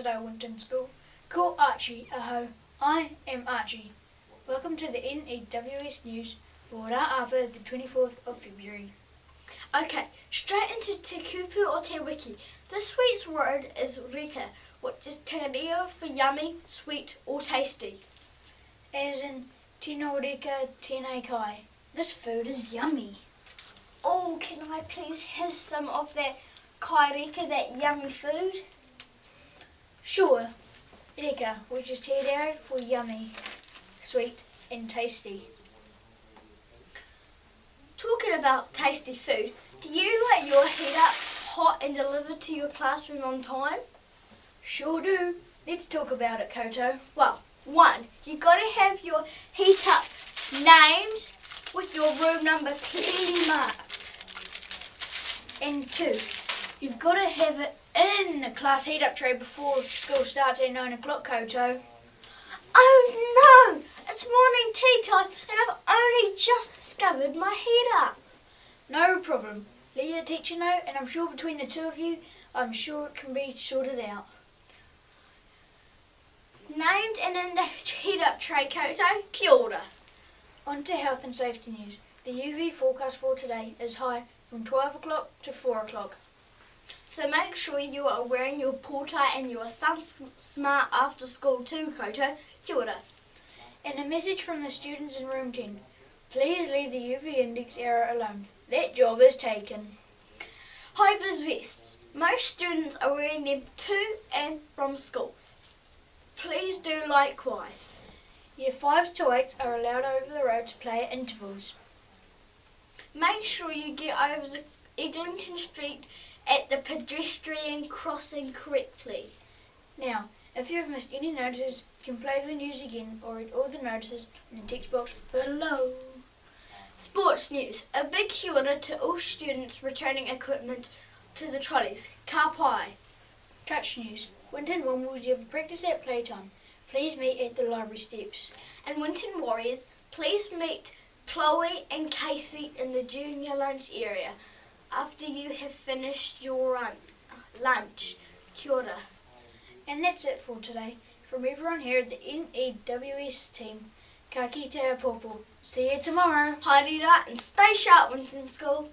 Te Reo Winton School. Ko Archie aho. I am Archie. Welcome to the NEWS News for Ra'apa, the 24th of February. Okay, straight into Te Kupu o Te Wiki. This week's word is rika, which is te reo for yummy, sweet or tasty. As in tino rika tēnei kai. This food is yummy. Oh, can I please have some of that kai rika, that yummy food? Sure. Rika, which is te reo for yummy, sweet and tasty. Talking about tasty food, do you like your heat up hot and delivered to your classroom on time? Sure do. Let's talk about it, Koto. Well, 1, you got to have your heat up names with your room number clearly marked. And 2, you've got to have it in the class heat up tray before school starts at 9 o'clock, Koto. Oh no! It's morning tea time and I've only just discovered my heat up. No problem. Let your teacher know, and I'm sure between the two of you, I'm sure it can be sorted out. Named and in the heat up tray, Koto. Kia ora. On to health and safety news. The UV forecast for today is high from 12 o'clock to 4 o'clock. So make sure you are wearing your pull tie and your sun smart after school too, Koto. Kia ora. And a message from the students in room 10. Please leave the UV index error alone. That job is taken. High-vis vests. Most students are wearing them to and from school. Please do likewise. Year 5s to 8s are allowed over the road to play at intervals. Make sure you get over the Eglinton Street at the pedestrian crossing correctly. Now, if you have missed any notices, you can play the news again or read all the notices in the text box below. Sports news. A big kia ora to all students returning equipment to the trolleys. Ka pai. Touch news. Winton Wombles, you have practice at playtime. Please meet at the library steps. And Winton Warriors, please meet Chloe and Casey in the junior lunch area after you have finished your lunch. Kia ora. And that's it for today. From everyone here at the NEWS team, ka kite a popo. See you tomorrow. Haere rā and stay sharp, Winton School.